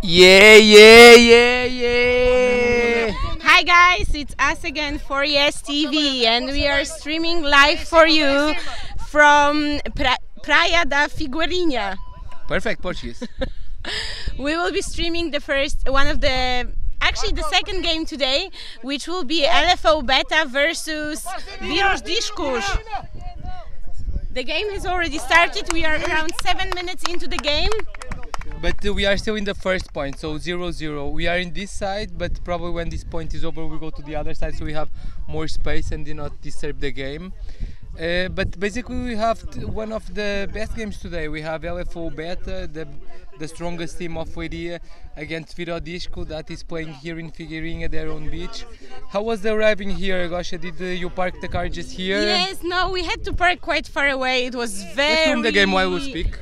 Yeah, yeah, yeah, yeah. Hi guys, it's us again for Yes TV, and we are streaming live for you from Praia da Figueirinha. Perfect Portuguese. We will be streaming the second game today, which will be LFO Beta versus Virus Discos. The game has already started. We are around 7 minutes into the game. But we are still in the first point, so 0-0. We are in this side, but probably when this point is over, we go to the other side, so we have more space and do not disturb the game. But basically, we have one of the best games today. We have LFO Beta, the strongest team of Leiria, against Viro Disco that is playing here in Figueirinha, their own beach. How was the arriving here, Gosha? Did you park the car just here? Yes, no, we had to park quite far away. It was very... Let's film the game while we speak.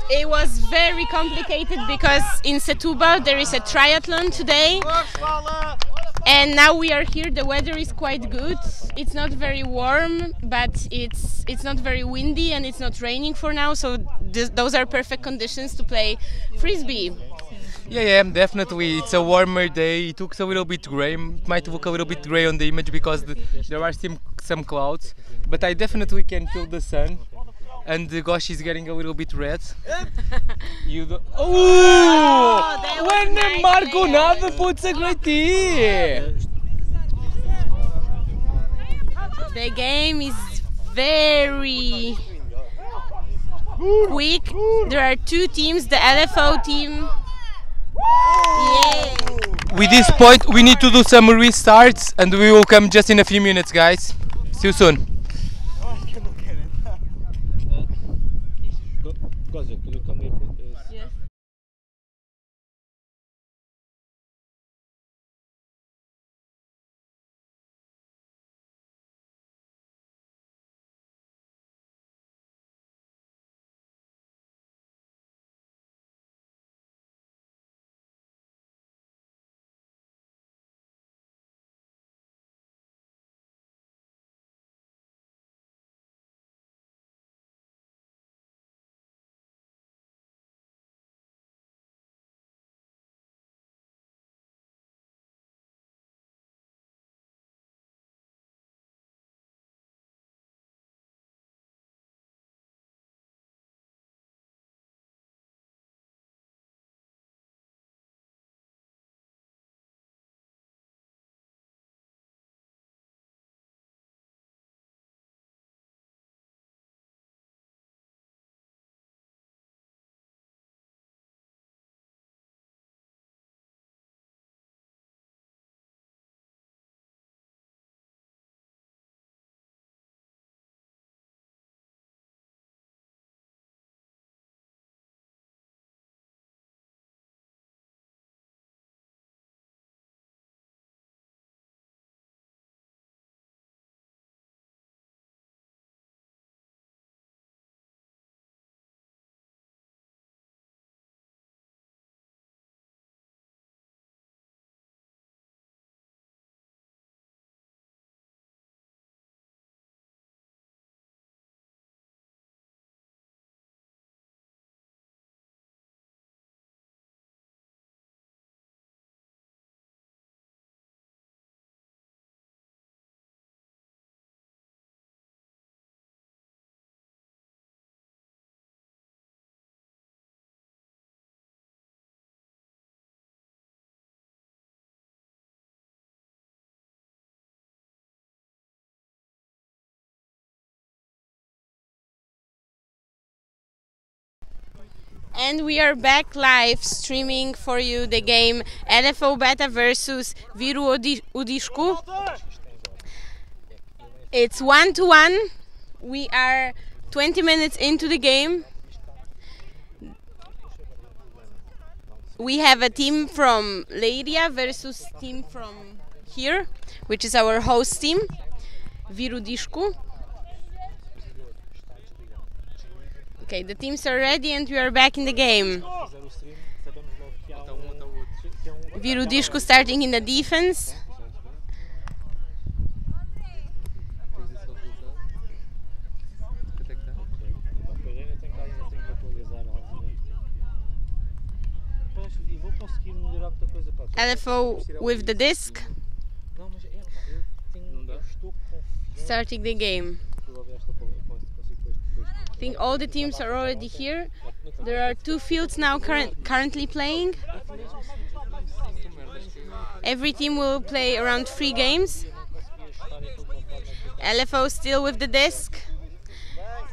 It was very complicated because in Setúbal there is a triathlon today, and now we are here. The weather is quite good. It's not very warm, but it's not very windy, and it's not raining for now, so those are perfect conditions to play frisbee. Yeah, definitely. It's a warmer day. It looks a little bit grey. It might look a little bit grey on the image because there are some clouds, but I definitely can feel the sun. And the gosh is getting a little bit red. When nice Marco Nava puts a great tee! The game is very quick. There are two teams, the LFO team. Yeah. With this point, we need to do some restarts, and we will come just in a few minutes, guys. See you soon. Yes. And we are back live streaming for you the game LFO Beta versus Viro Disco. It's 1-1. We are 20 minutes into the game. We have a team from Leiria versus team from here, which is our host team, Viro Disco. Okay, the teams are ready and we are back in the game. Viro Disco starting in the defense. LFO with the disc. Starting the game. I think all the teams are already here. There are 2 fields now currently playing. Every team will play around 3 games. LFO still with the disc.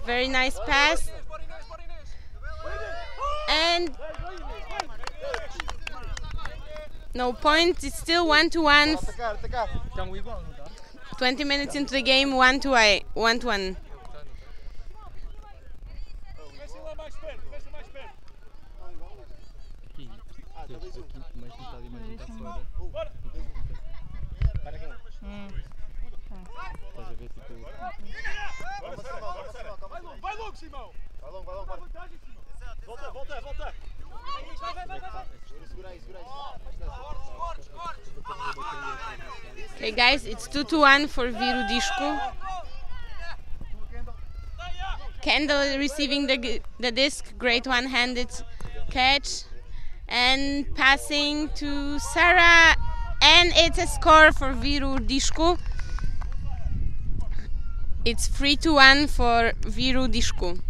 Very nice pass. And no point. It's still 1-1. 20 minutes into the game, 1-1. Okay guys, it's 2-1 for Viru Dishku. Kendall receiving the disc, great one-handed catch, and passing to Sarah, and it's a score for Viru Dishku. It's 3-1 for Viru Dishku.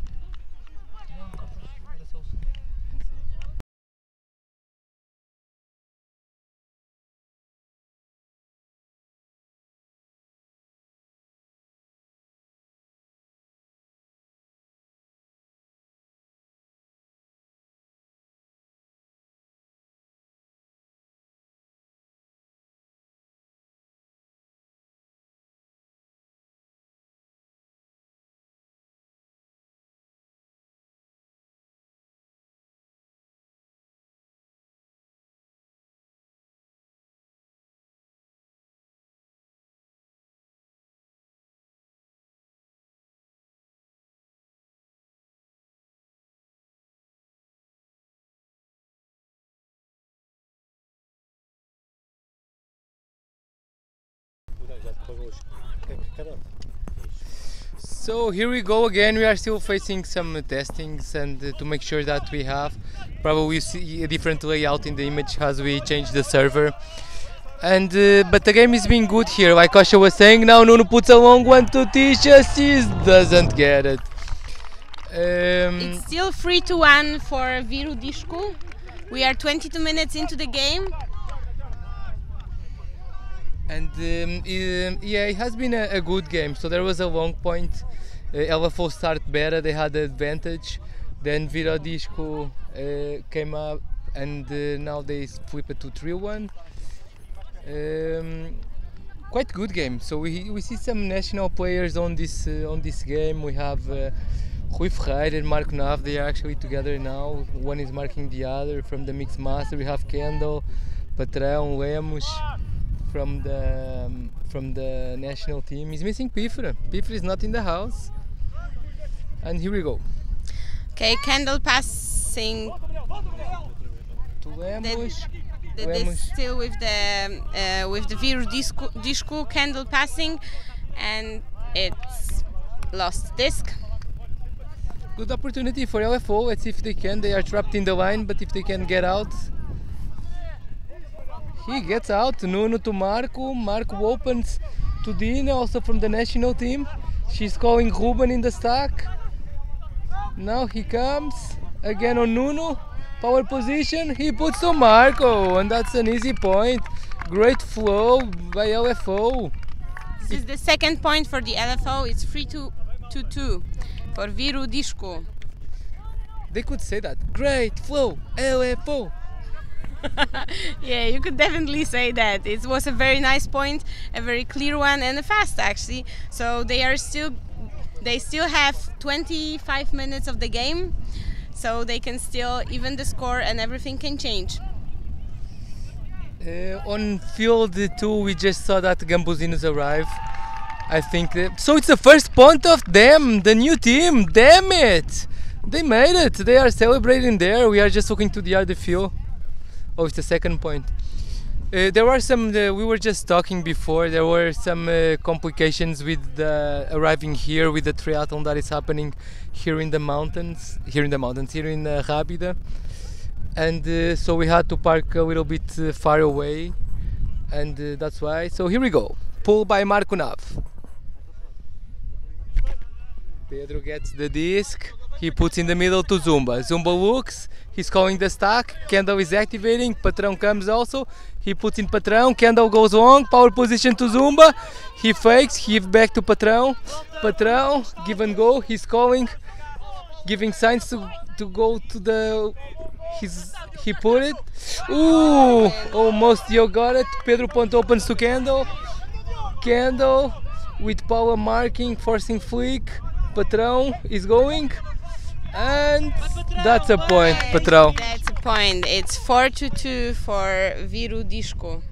So here we go again. We are still facing some testings, and to make sure that we have probably see a different layout in the image as we change the server. And but the game is being good here. Like Asha was saying, now Nuno puts a long one to Tisha. She doesn't get it. It's still 3-1 for Viru Dishku. We are 22 minutes into the game. And yeah, it has been a good game. So there was a long point. LFO started better, they had the advantage. Then Viru Dishku came up, and now they flip it to 3-1. Quite good game. So we see some national players on this game. We have Rui Ferreira and Marco Nav. They are actually together now. One is marking the other. From the mixed master, we have Kendall, Patrão, Lemos. From the national team. He's missing Pifra. Pifra is not in the house. And here we go. Okay, Kendall passing to Lemos. This still with the Viru Dishku. Kendall passing, and it's lost disc. Good opportunity for LFO. Let's see if they can. They are trapped in the line, but if they can get out. He gets out, Nuno to Marco. Marco opens to Dina, also from the national team. She's calling Ruben in the stack. Now he comes again on Nuno. Power position, he puts to Marco, and that's an easy point. Great flow by LFO. This is the second point for the LFO. It's 3-2 for Viru Dishku. They could say that. Great flow, LFO. Yeah, you could definitely say that. It was a very nice point, a very clear one, and a fast actually. So they still have 25 minutes of the game, so they can still even the score, and everything can change. On field 2, we just saw that Gambuzinos arrive. I think so. It's the first point of them, the new team. Damn it! They made it. They are celebrating there. We are just looking to the other field. Oh, it's the second point. There were some, we were just talking before, there were some complications with arriving here with the triathlon that is happening here in the mountains, here in Rábida. and so we had to park a little bit far away, and that's why. So here we go. Pull by Marco Nav. Pedro gets the disc. He puts in the middle to Zumba. Zumba looks. He's calling the stack. Kendall is activating. Patrão comes also. He puts in Patrão. Kendall goes long. Power position to Zumba. He fakes. Give back to Patrão. Patrão, give and go. He's calling, giving signs to go to the. He put it. Ooh, almost you got it. Pedro Ponte opens to Kendall. Kendall with power marking, forcing flick. Patrão is going. And that's a point, Patrão. That's a point. It's 4-2 for Viru Disco.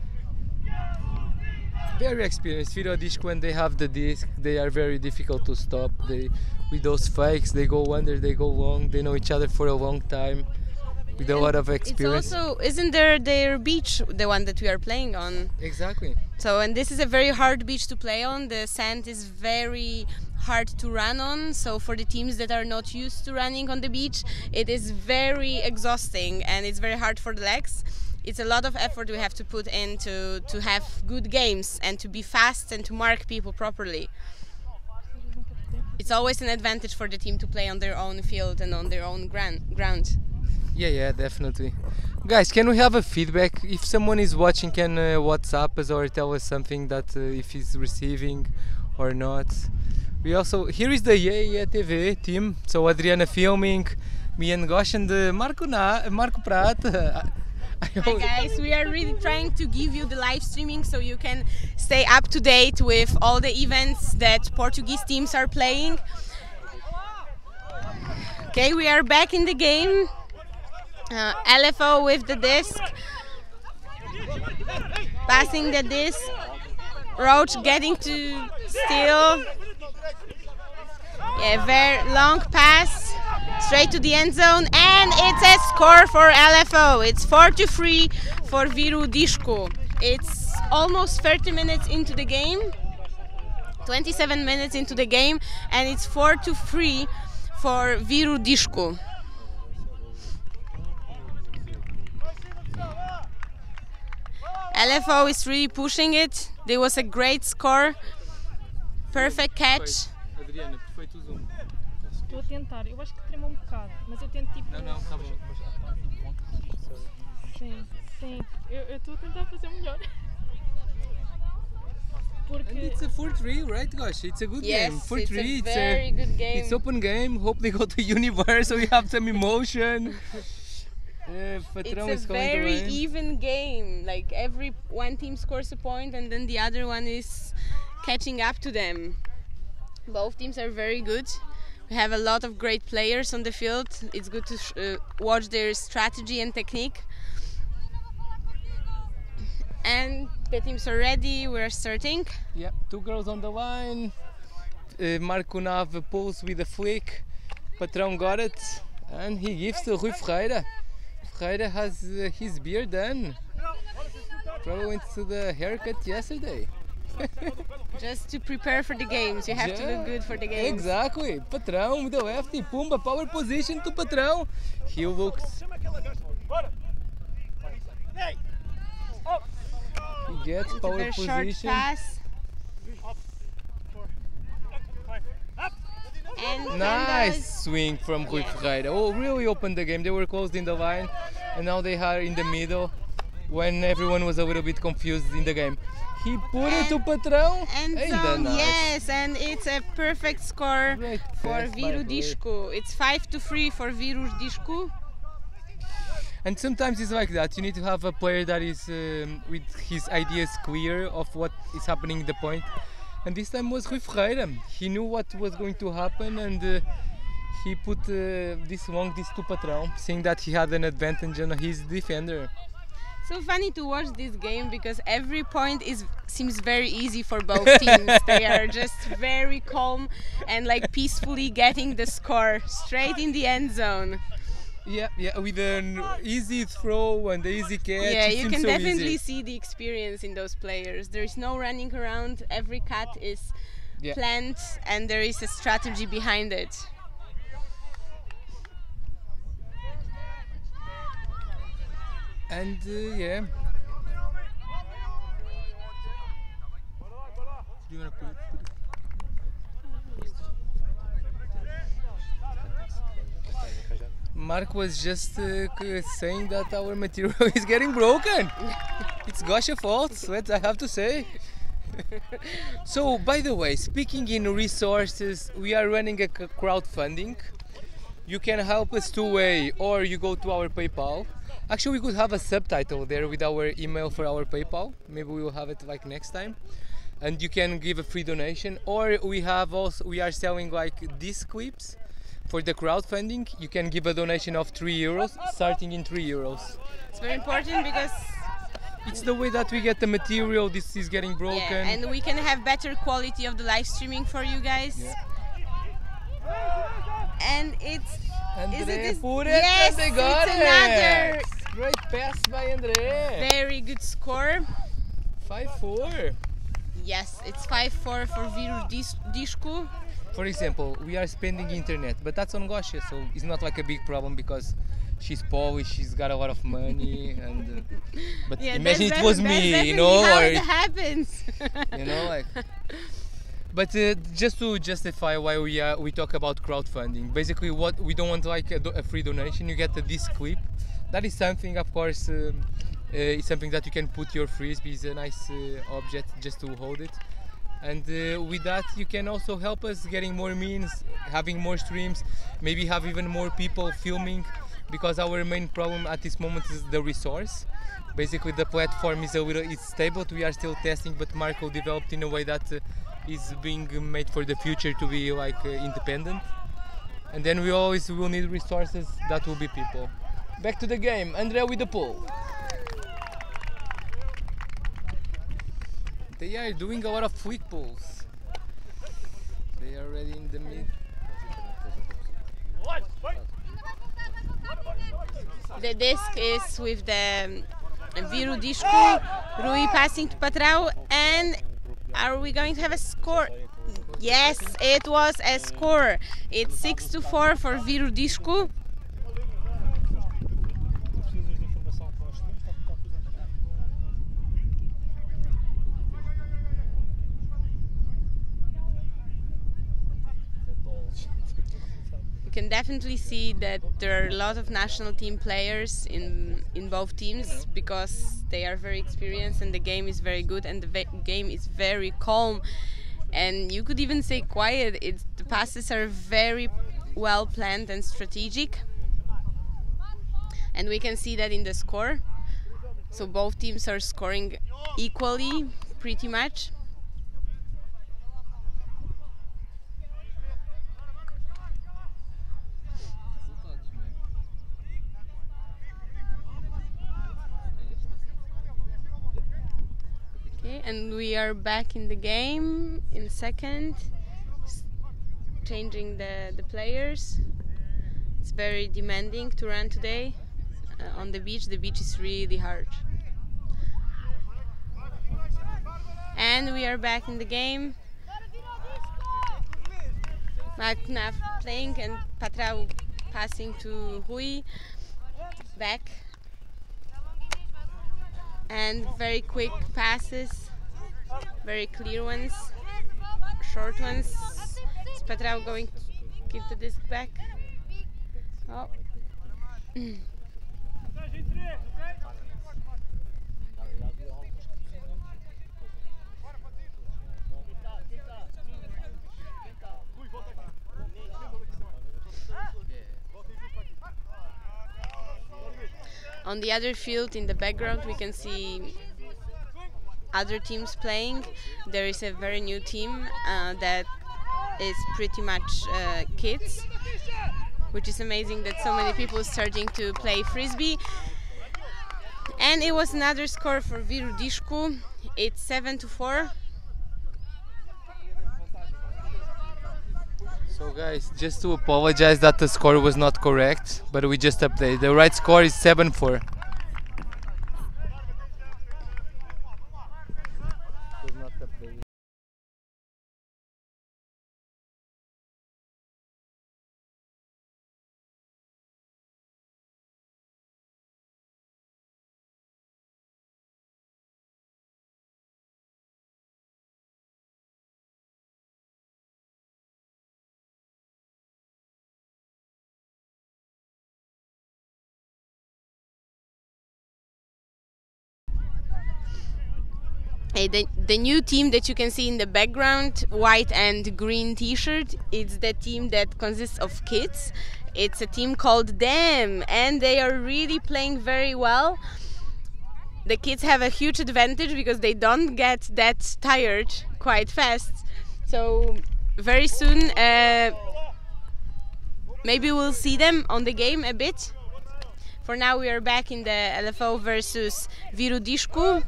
Very experienced. Viru Disco, when they have the disc, they are very difficult to stop. With those fakes, they go under, they go long. They know each other for a long time, with a lot of experience. It's also, isn't there their beach, the one that we are playing on? Exactly. So, and this is a very hard beach to play on. The sand is very hard to run on, so for the teams that are not used to running on the beach, it is very exhausting and it's very hard for the legs. It's a lot of effort we have to put in to have good games and to be fast and to mark people properly. It's always an advantage for the team to play on their own field and on their own ground. Yeah, definitely. Guys, can we have a feedback? If someone is watching, can WhatsApp us or tell us something that if he's receiving or not. We also, here is the TV team. So Adriana filming, me and Gosh and Marco Prat. Hi guys, we are really trying to give you the live streaming so you can stay up to date with all the events that Portuguese teams are playing. Okay, we are back in the game. LFO with the disc, passing the disc. Roach getting to steal. Yeah, very long pass straight to the end zone, and it's a score for LFO. It's 4-3 for Viru Disco. It's almost 30 minutes into the game, 27 minutes into the game, and it's 4-3 for Viru Disco. LFO is really pushing it. There was a great score, perfect catch. Adriana, perfeito o zoom. Estou a tentar, eu acho que tremou bocado, mas eu tento tipo. Não, tá bom. Sim, eu estou a tentar fazer melhor. Porque... And it's a 4-3, right, Gosh? It's a good game. 4-3, it's a very good game. It's open game. Hope they go to universe so we have some emotion. It's a very even game. Like every one team scores a point and then the other one is catching up to them. Both teams are very good. We have a lot of great players on the field. It's good to watch their strategy and technique. And the teams are ready. We're starting. Yeah, two girls on the line. Marco Nav pulls with a flick. Patrão got it, and he gives to Rui Ferreira. Ferreira has his beard done. Probably went to the haircut yesterday. Just to prepare for the games, you have to look good for the games. Exactly. Patrão with the lefty, Pumba, power position to Patrão. He looks. He gets it's power a very position. Short pass. And nice swing from Rui Ferreira. Oh, really opened the game. They were closed in the line, and now they are in the middle when everyone was a little bit confused in the game. He put it to Patrão. And yes, and it's a perfect score for Viru Disco. It's 5-3 for Viru Disco. And sometimes it's like that. You need to have a player that is with his ideas clear of what is happening in the point. And this time was Rui Ferreira. He knew what was going to happen, and he put this long disc to Patrão, seeing that he had an advantage on his defender. So funny to watch this game because every point seems very easy for both teams. They are just very calm and like peacefully getting the score straight in the end zone. Yeah, with an easy throw and the easy catch. Yeah, you can so definitely easy. see the experience in those players. There is no running around. Every cut is planned and there is a strategy behind it. And yeah. Do you wanna put it? Mark was just saying that our material is getting broken. It's Gosha fault, what I have to say. So, by the way, speaking in resources, we are running a crowdfunding. You can help us two-way, or you go to our PayPal. Actually, we could have a subtitle there with our email for our PayPal. Maybe we will have it like next time. And you can give a free donation, or we are selling like these clips for the crowdfunding. You can give a donation of €3, starting in €3. It's very important because It's the way that we get the material. This is getting broken. yeah, and we can have better quality of the live streaming for you guys. Yeah. And it's is André it put it, yes, and they got it's it. another Great pass by André. very good score. 5-4. Yes, it's 5-4 for Viru Disco. For example, we are spending internet, but that's on Gosia, so it's not like a big problem because she's Polish, she's got a lot of money, and but Yeah, imagine that's it was definitely me, you know, how or it happens. you know, like. But just to justify why we talk about crowdfunding, basically what we don't want like a free donation. You get this clip. That is something, of course, it's something that you can put your frisbee. It's a nice object just to hold it. And with that, you can also help us getting more means, having more streams, maybe have even more people filming, because our main problem at this moment is the resource. Basically, the platform is it's stable. We are still testing, but Marco developed in a way that is being made for the future to be like independent. And then we always will need resources. That will be people. Back to the game. Andrea with the pull. They are doing a lot of flick pulls. They are already in the mid. The disc is with the Viru Disco, Rui passing to Patrão, and are we going to have a score? Yes, it was a score. It's 6-4 for Viru Disco. You can definitely see that there are a lot of national team players in both teams because they are very experienced and the game is very good and the game is very calm, and you could even say quiet. The passes are very well planned and strategic, and we can see that in the score. So both teams are scoring equally pretty much. Okay, and we are back in the game in second, changing the players. It's very demanding to run today on the beach. The beach is really hard. And we are back in the game. Magna playing and Patrão passing to Rui. Back. And very quick passes, very clear ones, short ones. Is Patrão going to give the disc back? Oh. On the other field in the background we can see other teams playing. There is a very new team that is pretty much kids, which is amazing that so many people are starting to play frisbee. And it was another score for Viru Disco. It's 7-4. So guys, just to apologize that the score was not correct, but we just updated. The right score is 7-4. The new team that you can see in the background, white and green t-shirt, it's the team that consists of kids. It's a team called Them, and they are really playing very well. The kids have a huge advantage because they don't get that tired quite fast. So very soon maybe we'll see them on the game a bit. For now we are back in the LFO versus Virudishku.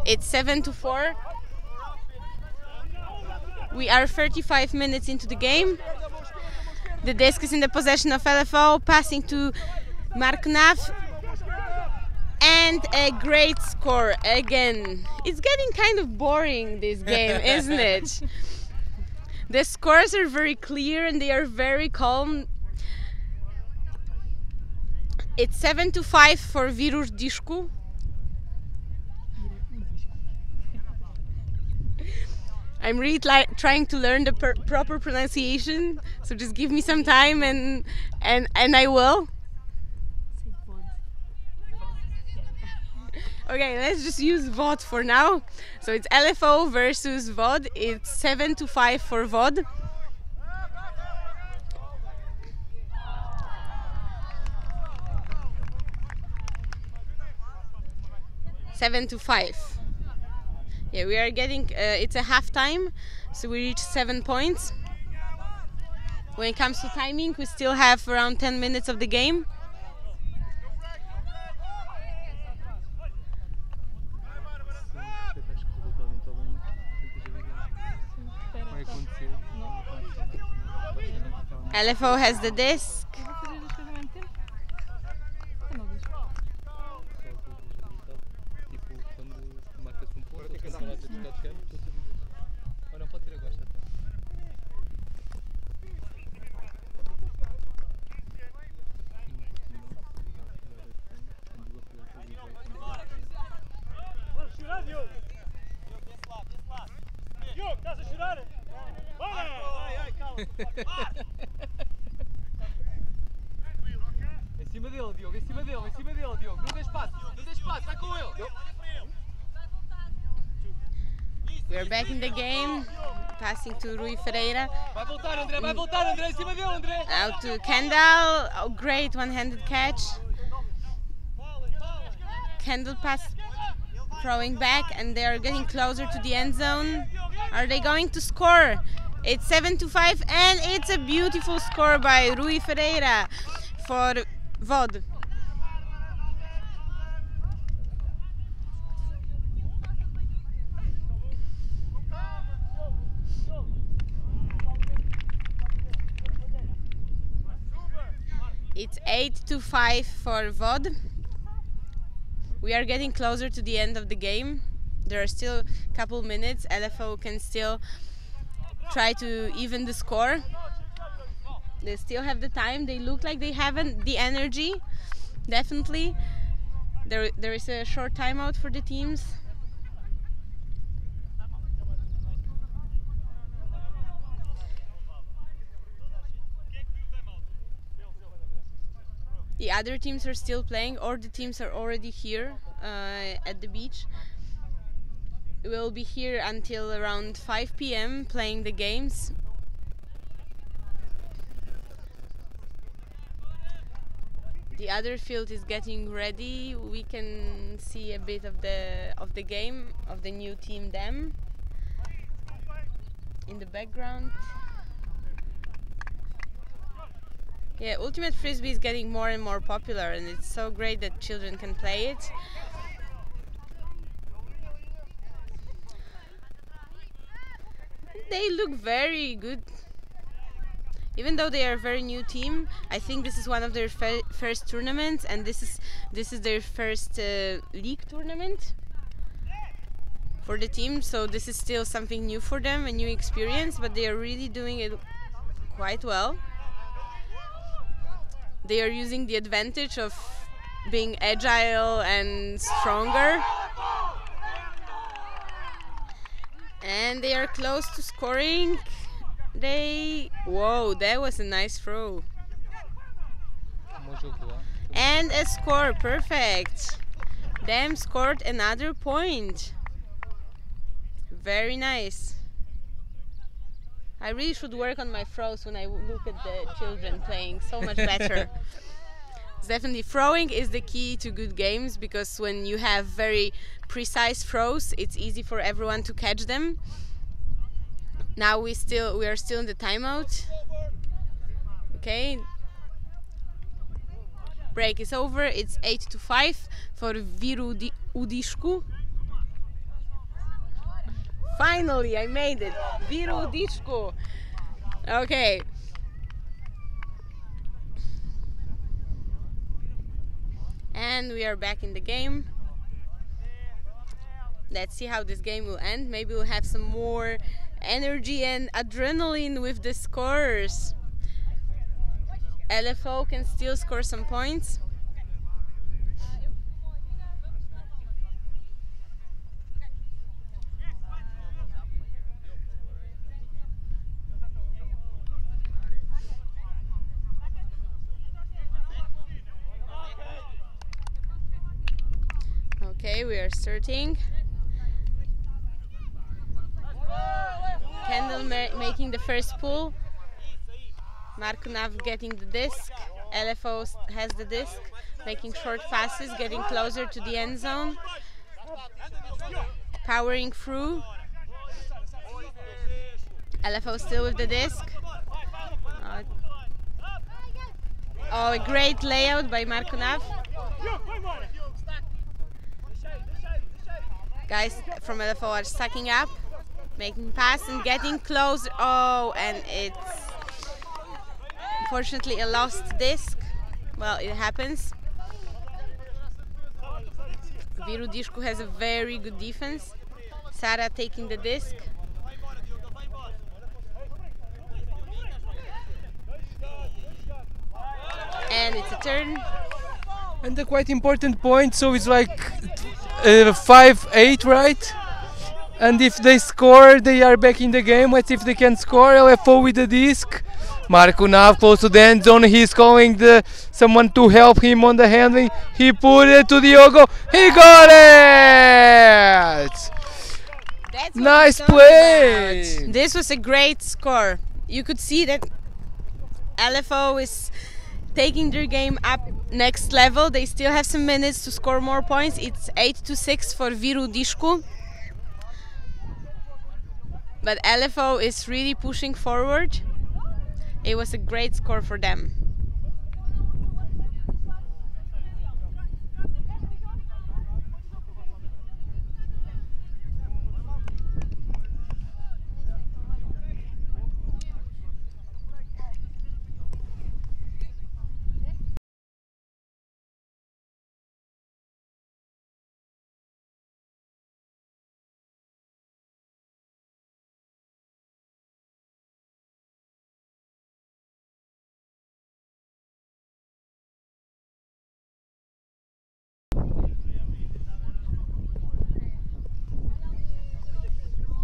It's 7-4. We are 35 minutes into the game. The disc is in the possession of LFO, passing to Marknav. And a great score again. It's getting kind of boring, this game, isn't it? The scores are very clear and they are very calm. It's 7-5 for Virudishku. I'm really trying to learn the proper pronunciation, so just give me some time and I will. Okay, let's just use VOD for now. So it's LFO versus VOD. It's 7-5 for VOD. Seven to 5. Yeah, we are getting, it's a half time, so we reached 7 points. When it comes to timing, we still have around 10 minutes of the game. LFO has the disc. Em cima dele, Diogo, em cima dele, Diogo. Não deixe espaço, vai com ele. We're back in the game, passing to Rui Ferreira. Vai voltar, André, em cima dele, André. Out to Kendall. Oh, great one-handed catch. Kendall pass, throwing back, and they are getting closer to the end zone. Are they going to score? It's 7-5, and it's a beautiful score by Rui Ferreira for VOD. It's 8-5 for VOD. We are getting closer to the end of the game. There are still a couple minutes. LFO can still try to even the score. They still have the time. They look like they haven't the energy. Definitely. There is a short timeout for the teams. The other teams are still playing, or the teams are already here at the beach. We'll be here until around 5 p.m. playing the games. The other field is getting ready. We can see a bit of the game of the new team Them in the background. Yeah, Ultimate Frisbee is getting more and more popular, and it's so great that children can play it. They look very good. Even though they are a very new team, I think this is one of their first tournaments, and this is their first league tournament for the team. So this is still something new for them, a new experience, but they are really doing it quite well. They are using the advantage of being agile and stronger. And they are close to scoring. Whoa, that was a nice throw. And a score, perfect. Them scored another point. Very nice. I really should work on my throws when I look at the children playing. So much better. Definitely throwing is the key to good games, because when you have very precise throws, it's easy for everyone to catch them. Now we are still in the timeout. Okay. Break is over. It's 8-5 for Viru Udishku. Finally, I made it. Viru Udishku. Okay. And we are back in the game. Let's see how this game will end. Maybe we'll have some more energy and adrenaline with the scores. LFO can still score some points. Okay, we are starting. Kendall making the first pull. Marko Nav getting the disc. LFO has the disc, making short passes, getting closer to the end zone. Powering through. LFO still with the disc. Oh, a great layout by Marko Nav. Guys from LFO are stacking up, making pass and getting close. Oh, and it's unfortunately a lost disc. Well, it happens. Viru Dishku has a very good defense. Sara taking the disc. And it's a turn. And a quite important point, so it's like 5-8, right? And if they score, they are back in the game. Let's see if they can score. LFO with the disc. Marko Nav close to the end zone. He's calling someone to help him on the handling. He put it to Diogo. He got it! Nice play! About. This was a great score. You could see that LFO is taking their game up next level. They still have some minutes to score more points. It's 8-6 for Viru Dishku. But LFO is really pushing forward. It was a great score for them.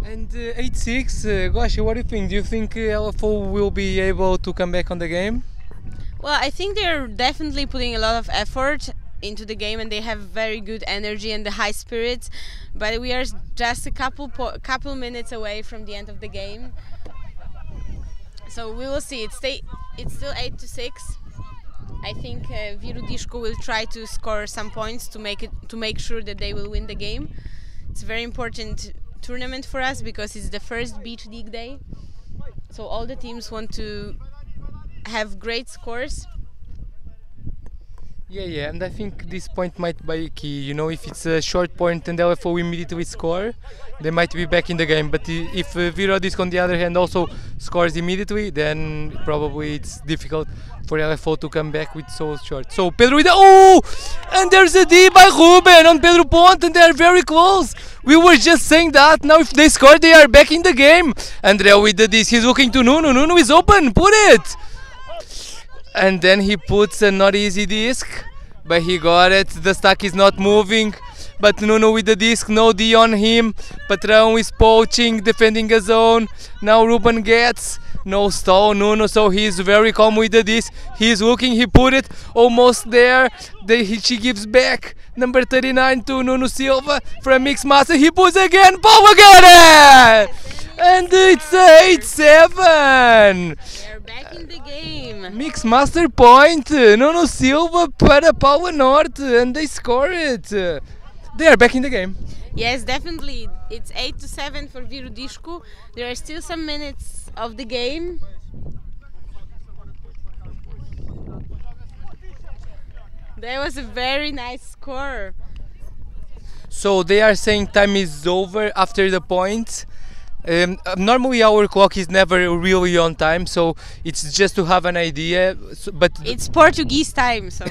And 8-6, gosh, what do you think? Do you think LFO will be able to come back on the game? Well, I think they're definitely putting a lot of effort into the game, and they have very good energy and the high spirits. But we are just a couple minutes away from the end of the game, so we will see. It's still 8-6. I think Viru Dishku will try to score some points to make sure that they will win the game. It's a very important tournament for us because it's the first beach league day, so all the teams want to have great scores. Yeah, and I think this point might be key. You know, if it's a short point and LFO immediately score, they might be back in the game. But if Viru Dishku on the other hand also scores immediately, then probably it's difficult for LFO to come back with so short. So Pedro with and there's a D by Ruben on Pedro Ponte, and they're very close. We were just saying that. Now if they score, they are back in the game. Andrea with the disc, he's looking to Nuno. Nuno is open, put it! And then he puts a not easy disc, but he got it. The stack is not moving, but Nuno with the disc, no D on him. Patrão is poaching, defending a zone. Now Ruben gets No stall, Nuno, so he's very calm with the disc. He's looking, he put it almost there. She gives back. Number 39 to Nuno Silva from Mixed Master. He puts again, Paulo get it! And it's 8-7. They're back in the game. Mixed Master point. Nuno Silva para Paulo Norte, and they score it. They are back in the game. Yes, definitely. It's 8-7 for Viro Disco. There are still some minutes of the game. That was a very nice score. So they are saying time is over after the point. Normally our clock is never really on time, so it's just to have an idea. But it's Portuguese time, so.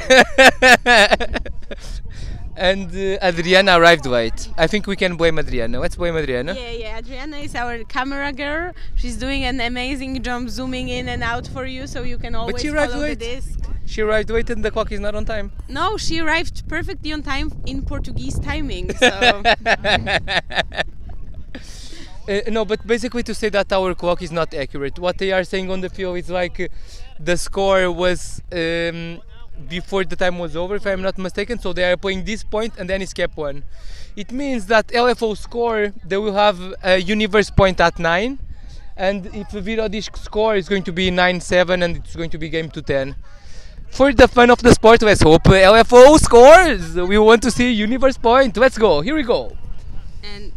And Adriana arrived late. I think we can blame Adriana. Let's blame Adriana. Yeah. Adriana is our camera girl. She's doing an amazing job zooming in and out for you, so you can always follow the disc. She arrived late and the clock is not on time. No, she arrived perfectly on time in Portuguese timing. So. No, but basically to say that our clock is not accurate. What they are saying on the field is like the score was before the time was over, if I'm not mistaken. So they are playing this point and then it's cap 1. It means that LFO score, they will have a universe point at 9. And if Viro Disco score is going to be 9-7 and it's going to be game to 10. For the fun of the sport, let's hope LFO scores. We want to see universe point. Let's go. Here we go. And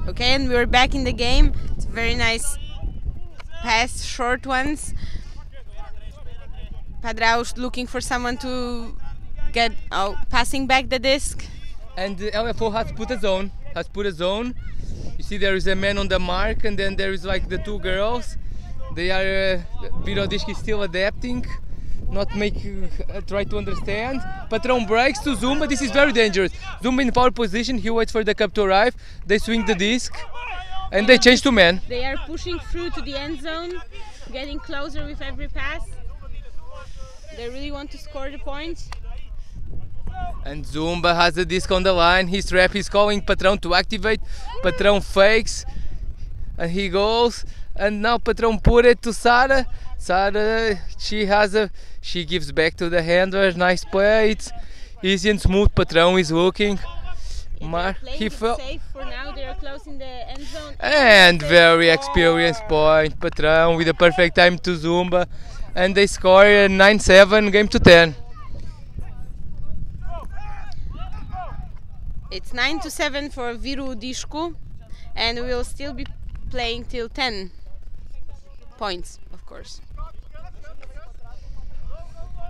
okay, and we're back in the game. It's very nice pass, short ones. Padrao's looking for someone to get passing back the disc. And LFO has put a zone. You see there is a man on the mark and then there is like the two girls. They are, Viro Disco is still adapting, not try to understand. Patron breaks to Zumba, this is very dangerous. Zumba in power position, he waits for the cup to arrive. They swing the disc and they change to man. They are pushing through to the end zone, getting closer with every pass. They really want to score the point. And Zumba has the disc on the line. His ref is calling Patron to activate. Patron fakes and he goes. And now Patron put it to Sara. Sara, she gives back to the handler. Nice play. It's easy and smooth. Patron is looking. He fell. Safe for now. They are close in the end zone. And very experienced point. Patron with a perfect time to Zumba. And they score 9-7, game to 10. It's 9-7 for Viro Disco, and we will still be playing till 10 points, of course.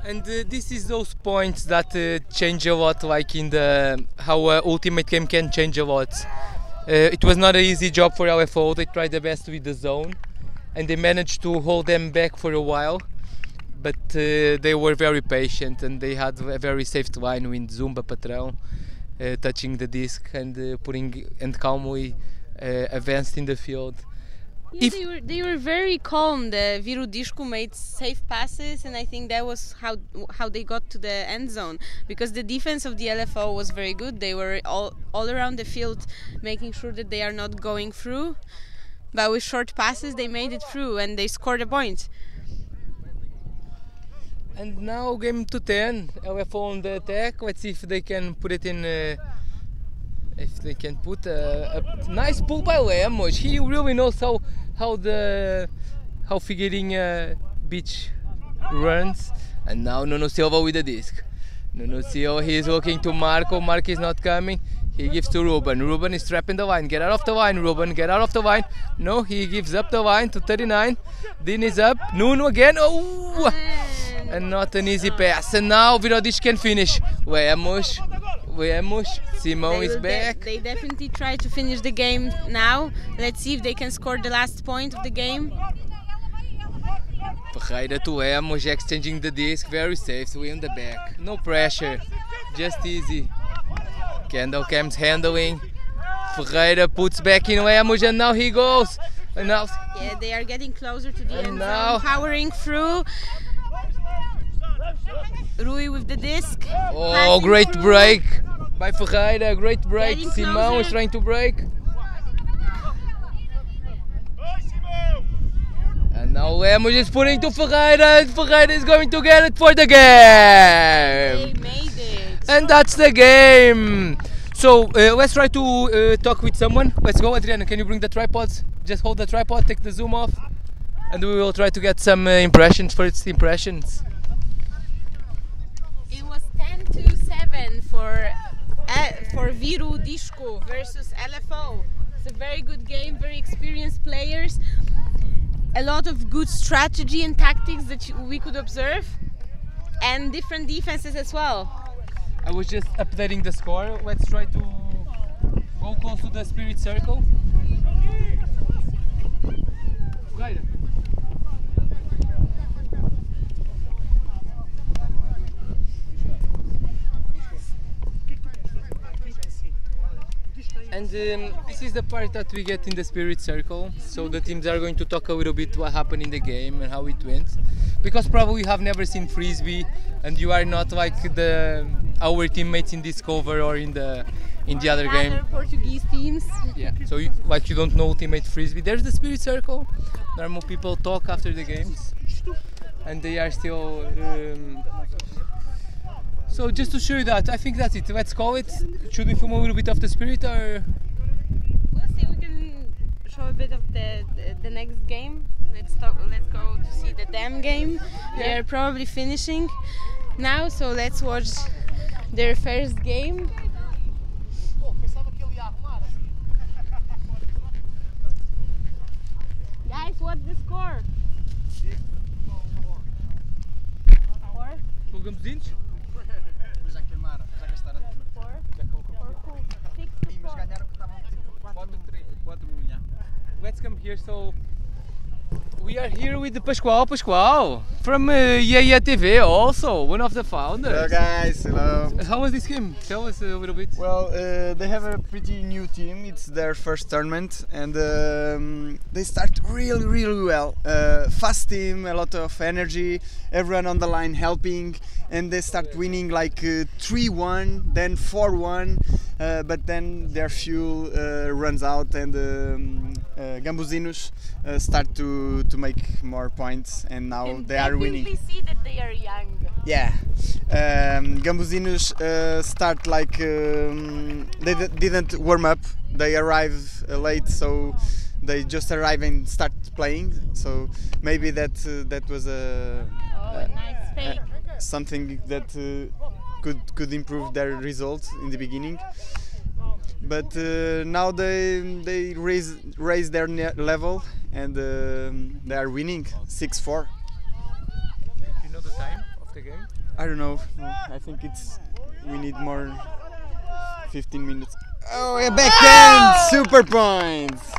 And this is those points that change a lot, like in how Ultimate Game can change a lot. It was not an easy job for LFO. They tried their best with the zone, and they managed to hold them back for a while. But they were very patient, and they had a very safe line with Zumba Patron touching the disc and putting and calmly advanced in the field. Yeah, they were very calm. The Viro Disco made safe passes, and I think that was how they got to the end zone, because the defense of the LFO was very good. They were all around the field making sure that they are not going through, but with short passes they made it through and they scored a point. And now game to 10, LFO on the attack. Let's see if they can put it in. If they can put a nice pull by Lemos. He really knows how Figueirinha Beach runs. And now Nuno Silva with the disc. Nuno Silva, he is looking to Marco. Marco is not coming. He gives to Ruben. Ruben is trapping the line. Get out of the line, Ruben. Get out of the line. No, he gives up the line to 39. Dean is up. Nuno again. Oh! And not an easy pass. And now Viro Disco can finish. Lemos. Simão is back. They definitely try to finish the game now. Let's see if they can score the last point of the game. Ferreira to Lemos, exchanging the disc. Very safe. We in the back. No pressure. Just easy. Kendall comes handling. Ferreira puts back in Lemos and now he goes. And now, yeah, they are getting closer to the end zone, powering through. Rui with the disc. Oh, great break by Ferreira, great break. Simão is trying to break. Now Lemos is putting to Ferreira, and Ferreira is going to get it for the game. They made it. And that's the game. So let's try to talk with someone. Let's go, Adriana. Can you bring the tripods? Just hold the tripod, take the zoom off, and we will try to get some impressions for its impressions. It was 10-7 for Viru Disco versus LFO. It's a very good game, very experienced players. A lot of good strategy and tactics that we could observe, and different defenses as well. I was just updating the score. Let's try to go close to the spirit circle. Right. And this is the part that we get in the spirit circle. So the teams are going to talk a little bit what happened in the game and how it went. Because probably you have never seen frisbee, and you are not like our teammates in this cover or in the other game. Other Portuguese teams. Yeah. So you don't know ultimate frisbee. There's the spirit circle. Normal people talk after the games, and they are still. So just to show you that, I think that's it. Let's call it. Should we film a little bit of the spirit, or? We'll see. We can show a bit of the next game. Let's go to see the Dam game. They're probably finishing now, so let's watch their first game. Guys, what's the score? 4? Colgamos dentes? Já queimaram, já gastaram tudo. 4? 6 to 4. Ganharam que estavam tipo 4-1. Let's come here. So we are here with Pascoal from Yaya TV, also one of the founders. Hello guys, hello. How was this game? Tell us a little bit. Well, they have a pretty new team. It's their first tournament, and they start really well. Fast team, a lot of energy, everyone on the line helping, and they start winning like 3-1, then 4-1, but then their fuel runs out, and Gambuzinos start to make more points, and now And they are winning. We see that they are young. Yeah, Gambuzinos start like they didn't warm up. They arrive late, so they just arrive and start playing. So maybe that was Oh, a nice fake. something that could improve their results in the beginning. But now they raise their level, and they are winning 6-4. Do you know the time of the game? I don't know. I think we need more 15 minutes. Oh, a backhand! Super points!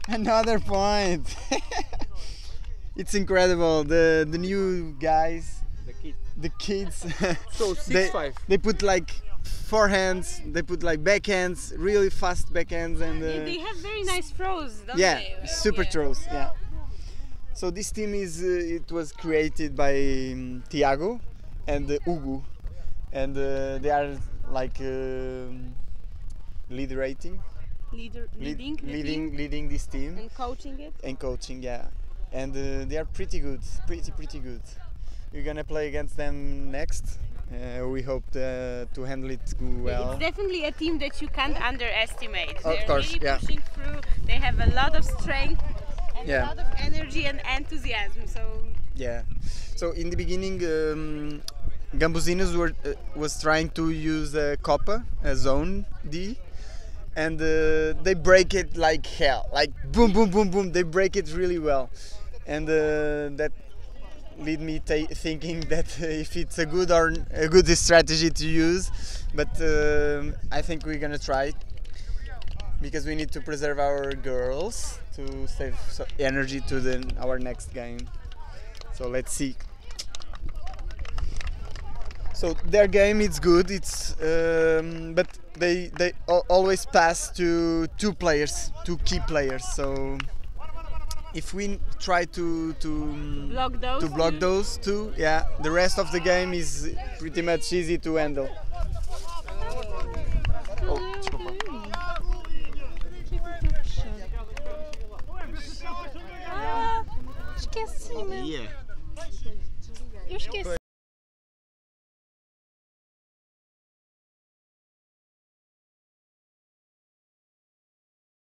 Another point! It's incredible. The new guys, the kids. So 6-5. They put like forehands, they put like backhands, really fast backhands, and They have very nice throws, don't yeah, they? super throws. Yeah. So this team it was created by Tiago and Hugo, and they are like leading this team and coaching it. and coaching. Yeah, and they are pretty good, pretty good. We're gonna play against them next. We hope to handle it well. It's definitely a team that you can't underestimate. Of They're course, really yeah. pushing through. They have a lot of strength and Yeah. a lot of energy and enthusiasm. So Yeah. So in the beginning, Gambuzinos was trying to use a Copa, a zone D, and they break it like hell, like boom, boom, boom, boom. They break it really well, and that lead me thinking that if it's a good strategy to use, but I think we're gonna try, because we need to preserve our girls to save energy to our next game. So let's see. So their game is good. It's but they always pass to two key players. So if we try to block those two, yeah, the rest of the game is pretty much easy to handle. Oh, desculpa. cima. Yeah. Eu esqueci.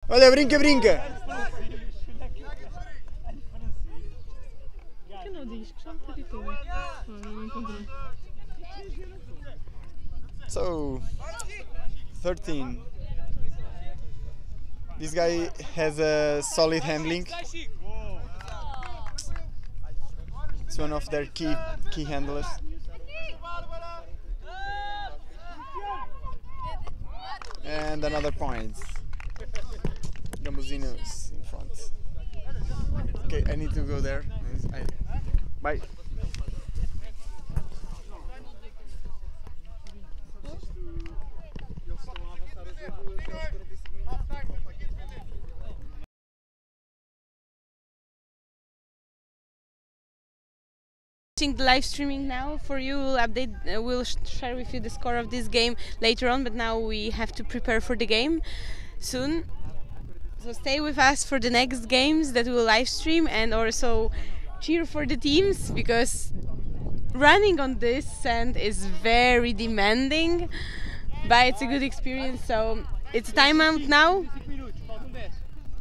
Olha, brinca, brinca! Que não diz? Que já me perdi tudo. Não encontrei. So, 13. This guy has a solid handling. It's one of their key handlers. And another point. Gambuzinos in front. Okay, I need to go there. Bye. The live streaming now for you. We'll update. We'll share with you the score of this game later on. But now we have to prepare for the game soon. So stay with us for the next games that we'll live stream, and also cheer for the teams, because running on this sand is very demanding, but it's a good experience. So it's time out now.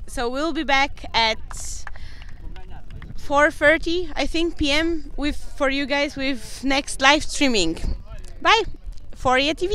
So we'll be back at 4:30, I think, p.m. for you guys with next live streaming. Bye, Foria TV.